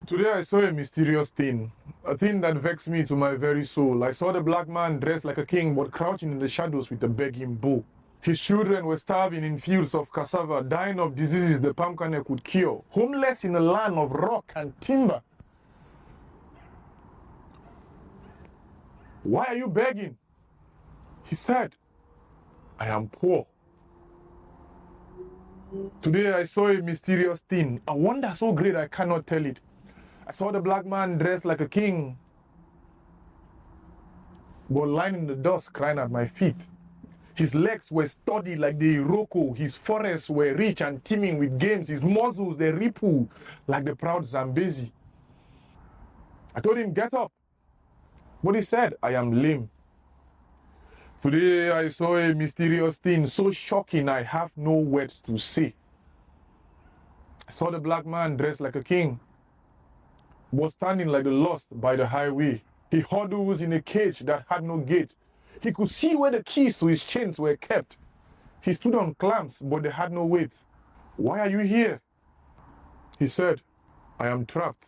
Today I saw a mysterious thing, a thing that vexed me to my very soul. I saw the black man dressed like a king but crouching in the shadows with a begging bowl. His children were starving in fields of cassava, dying of diseases the palm kernel could cure, homeless in a land of rock and timber. Why are you begging? He said, I am poor. Today I saw a mysterious thing, a wonder so great I cannot tell it. I saw the black man dressed like a king, but lying in the dust crying at my feet. His legs were sturdy like the Iroko, his forests were rich and teeming with games, his muscles they ripple like the proud Zambezi. I told him, get up, but he said, I am lame. Today I saw a mysterious thing so shocking I have no words to say. I saw the black man dressed like a king, was standing like the lost by the highway. He huddles in a cage that had no gate. He could see where the keys to his chains were kept. He stood on clamps, but they had no weight. Why are you here? He said, I am trapped.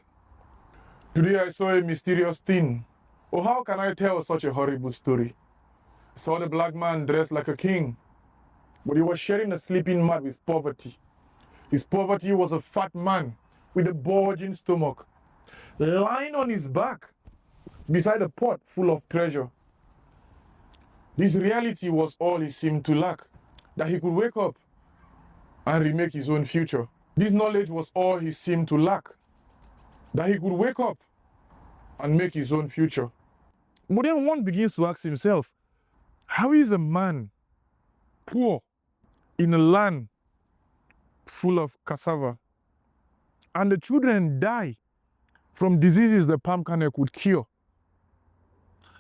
Today I saw a mysterious thing. Oh, how can I tell such a horrible story? I saw the black man dressed like a king, but he was sharing a sleeping mat with poverty. His poverty was a fat man with a bulging stomach, lying on his back beside a pot full of treasure. This reality was all he seemed to lack, that he could wake up and remake his own future. This knowledge was all he seemed to lack, that he could wake up and make his own future. But then one begins to ask himself, how is a man poor in a land full of cassava and the children die from diseases the palm kernel could cure?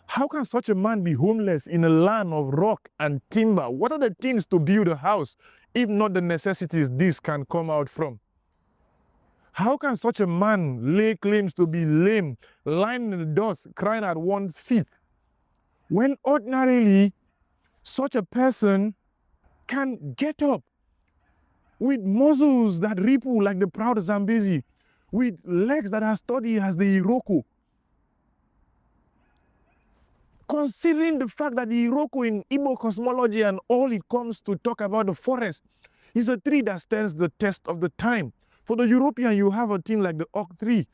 How can such a man be homeless in a land of rock and timber? What are the things to build a house if not the necessities this can come out from? How can such a man lay claims to be lame, lying in the dust, crying at one's feet, when ordinarily such a person can get up with muscles that ripple like the proud Zambezi, with legs that are sturdy as the Iroko? Considering the fact that the Iroko in Igbo cosmology and all it comes to talk about the forest is a tree that stands the test of the time. For the European, you have a thing like the oak tree.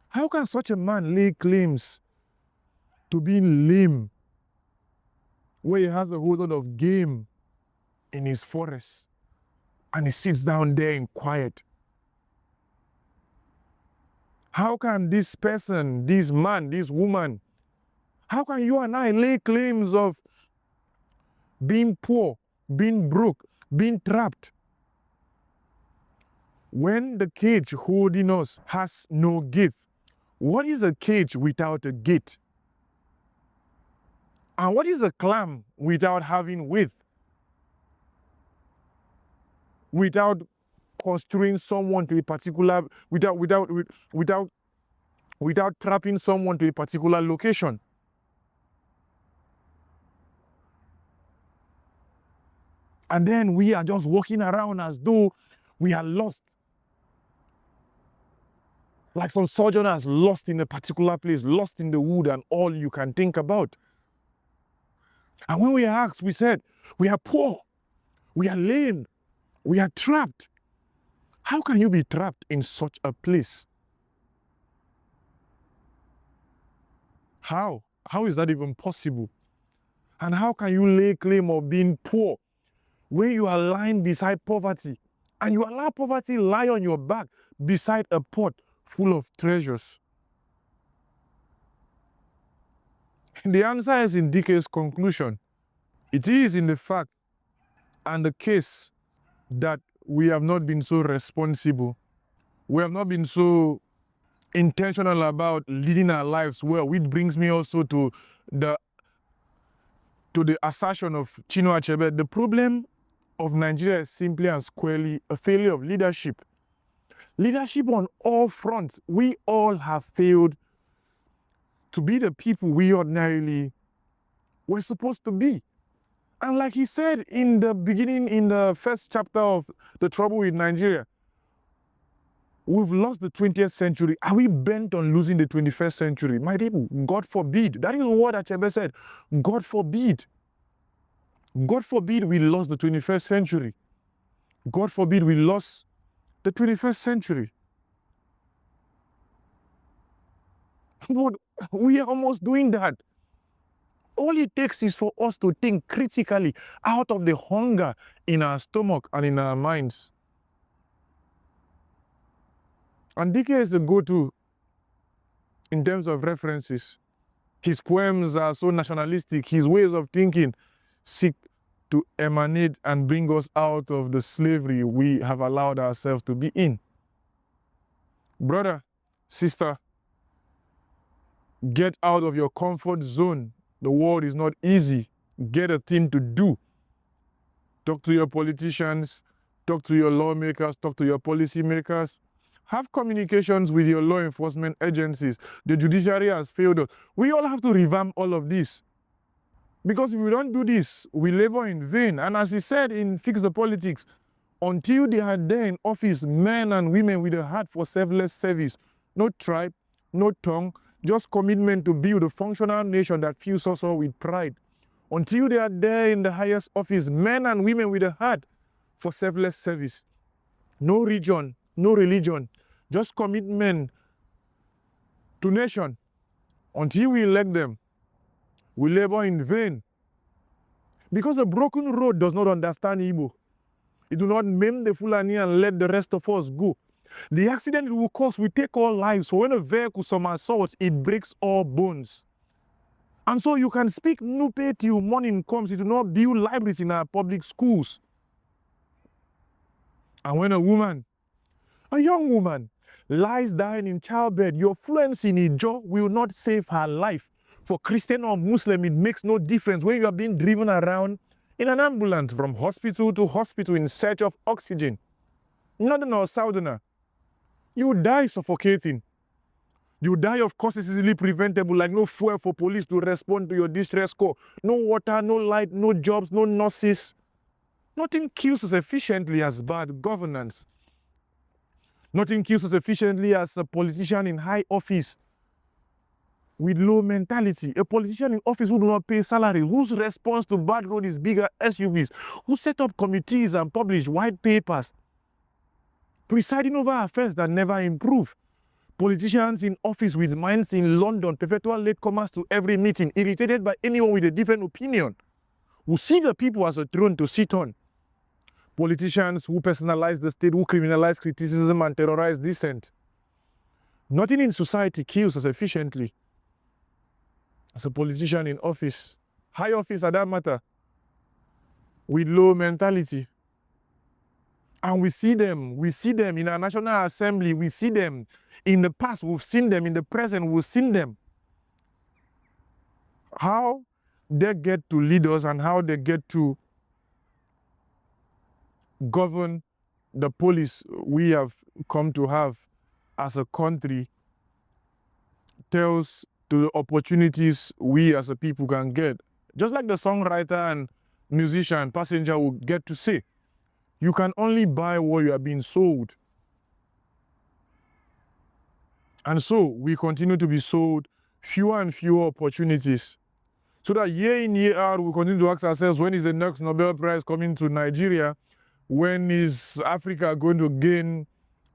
How can such a man lay claims to being lame where he has a whole lot of game in his forest and he sits down there in quiet? How can this person, this man, this woman, how can you and I lay claims of being poor, being broke, being trapped, when the cage holding us has no gate? What is a cage without a gate? And what is a clam without having width? Without constraining someone to a particular, without trapping someone to a particular location? And then we are just walking around as though we are lost. Like some sojourners lost in a particular place, lost in the wood and all you can think about. And when we are asked, we said, we are poor, we are lame, we are trapped. How can you be trapped in such a place? How? How is that even possible? And how can you lay claim of being poor when you are lying beside poverty and you allow poverty lie on your back beside a pot full of treasures? The answer is in Dike's conclusion. It is in the fact and the case that we have not been so responsible. We have not been so intentional about leading our lives well, which brings me also to the assertion of Chinua Achebe. The problem of Nigeria is simply and squarely a failure of leadership. Leadership on all fronts. We all have failed to be the people we ordinarily were supposed to be. And like he said in the beginning, in the first chapter of The Trouble with Nigeria, We've lost the 20th century. Are we bent on losing the 21st century? My people, God forbid. That is what Achebe said. God forbid. God forbid we lost the 21st century. God forbid we lost the 21st century. But we are almost doing that. All it takes is for us to think critically out of the hunger in our stomach and in our minds. And Dike is a go-to in terms of references. His poems are so nationalistic. His ways of thinking seek to emanate and bring us out of the slavery we have allowed ourselves to be in. Brother, sister, get out of your comfort zone. The world is not easy. Get a thing to do. Talk to your politicians, talk to your lawmakers, talk to your policymakers. Have communications with your law enforcement agencies. The judiciary has failed us. We all have to revamp all of this. Because if we don't do this, we labor in vain. And as he said in Fix the Politics, until they are there in office, men and women with a heart for selfless service, no tribe, no tongue, just commitment to build a functional nation that fills us all with pride. Until they are there in the highest office, men and women with a heart for selfless service. No region, no religion, just commitment to nation. Until we elect them, we labor in vain. Because a broken road does not understand Igbo. It will not maim the Fulani and let the rest of us go. The accident it will cause will take all lives. So when a vehicle somersaults, it breaks all bones. And so you can speak Nupe till morning comes. It will not build libraries in our public schools. And when a young woman, lies dying in childbed, your fluency in Ijo will not save her life. For Christian or Muslim, it makes no difference when you are being driven around in an ambulance from hospital to hospital in search of oxygen. Northern or Southerner, you die suffocating. You die of causes easily preventable, like no fuel for police to respond to your distress call. No water, no light, no jobs, no nurses. Nothing kills as efficiently as bad governance. Nothing kills as efficiently as a politician in high office with low mentality. A politician in office who do not pay salary, whose response to bad road is bigger SUVs, who set up committees and publish white papers, presiding over affairs that never improve. Politicians in office with minds in London, perpetual latecomers to every meeting, irritated by anyone with a different opinion, who see the people as a throne to sit on. Politicians who personalize the state, who criminalize criticism and terrorize dissent. Nothing in society kills as efficiently as a politician in office, high office at that matter, with low mentality. And we see them in our National Assembly, we see them in the past, we've seen them in the present, we've seen them. How they get to lead us and how they get to govern the police we have come to have as a country tells to the opportunities we as a people can get. Just like the songwriter and musician, passenger will get to say, you can only buy what you are being sold. And so we continue to be sold fewer and fewer opportunities. So that year in, year out, we continue to ask ourselves, when is the next Nobel Prize coming to Nigeria? When is Africa going to gain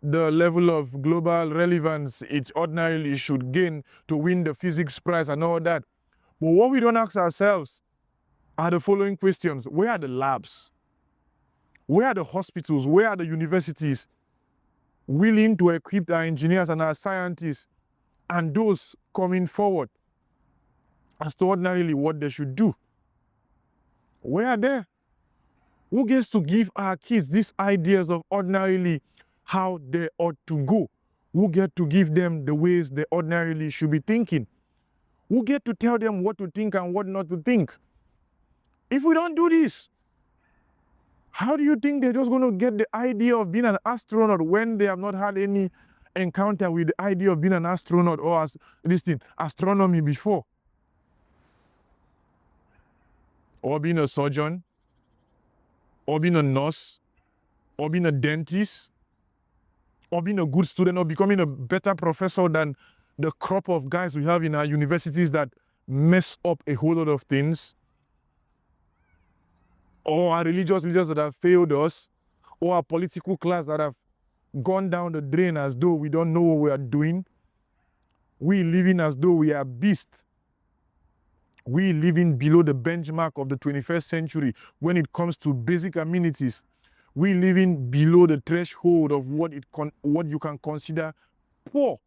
the level of global relevance it ordinarily should gain to win the physics prize and all that? But what we don't ask ourselves are the following questions. Where are the labs? Where are the hospitals? Where are the universities willing to equip our engineers and our scientists and those coming forward as to ordinarily what they should do? Where are they? Who gets to give our kids these ideas of ordinarily how they ought to go? Who get to give them the ways they ordinarily should be thinking? Who get to tell them what to think and what not to think? If we don't do this, how do you think they're just going to get the idea of being an astronaut when they have not had any encounter with the idea of being an astronaut or as this thing, astronomy before? Or being a surgeon, or being a nurse, or being a dentist, or being a good student, or becoming a better professor than the crop of guys we have in our universities that mess up a whole lot of things, or our religious leaders that have failed us, or our political class that have gone down the drain as though we don't know what we are doing. We living as though we are beasts. We living below the benchmark of the 21st century when it comes to basic amenities. We living below the threshold of what you can consider poor.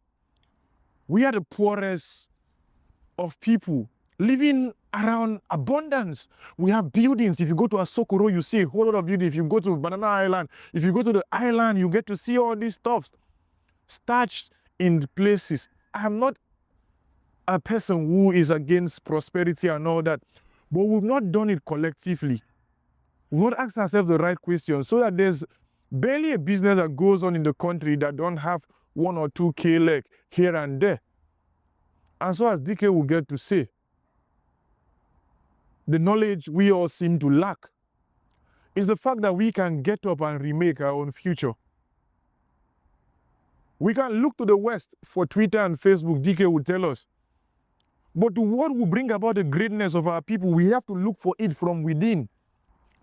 We are the poorest of people living around abundance. We have buildings. If you go to Asokoro, you see a whole lot of buildings. If you go to Banana Island, if you go to the island, you get to see all these stuff starched in places. I'm not a person who is against prosperity and all that, but we've not done it collectively. We've not asked ourselves the right questions, so that there's barely a business that goes on in the country that don't have 1 or 2 K here and there. And so, as Dike will get to say, the knowledge we all seem to lack is the fact that we can get up and remake our own future. We can look to the West for Twitter and Facebook, Dike will tell us. But what will bring about the greatness of our people, we have to look for it from within.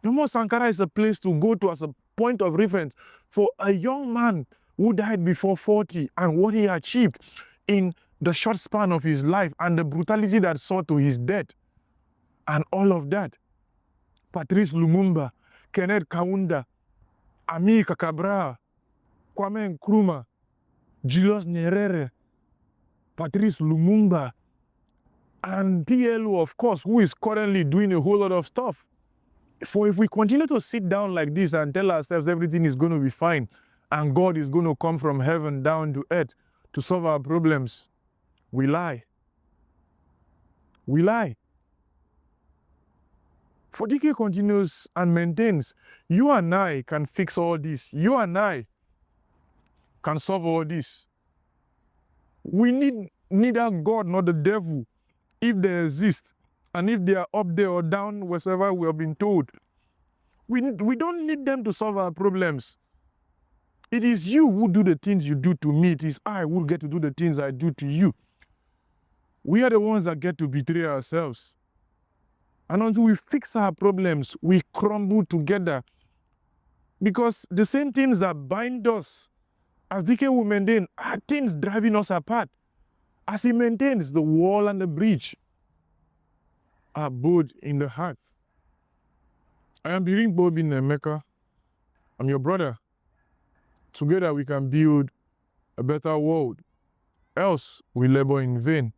Nomo Sankara is a place to go to as a point of reference for a young man who died before 40 and what he achieved in the short span of his life and the brutality that saw to his death and all of that. Patrice Lumumba, Kenneth Kaunda, Amilcar Cabral, Kwame Nkrumah, Julius Nyerere, Patrice Lumumba, and PLO, of course, who is currently doing a whole lot of stuff. For if we continue to sit down like this and tell ourselves everything is going to be fine and God is going to come from heaven down to earth to solve our problems, we lie. We lie. For Dike continues and maintains, you and I can fix all this. You and I can solve all this. We need neither God nor the devil, if they exist, and if they are up there or down, wherever we have been told. We don't need them to solve our problems. It is you who do the things you do to me. It is I who get to do the things I do to you. We are the ones that get to betray ourselves. And until we fix our problems, we crumble together. Because the same things that bind us, as Dike will maintain, are things driving us apart. As he maintains, the wall and the bridge are both in the heart. I am Biring Bobi Nemeka. I'm your brother. Together we can build a better world. Else we labor in vain.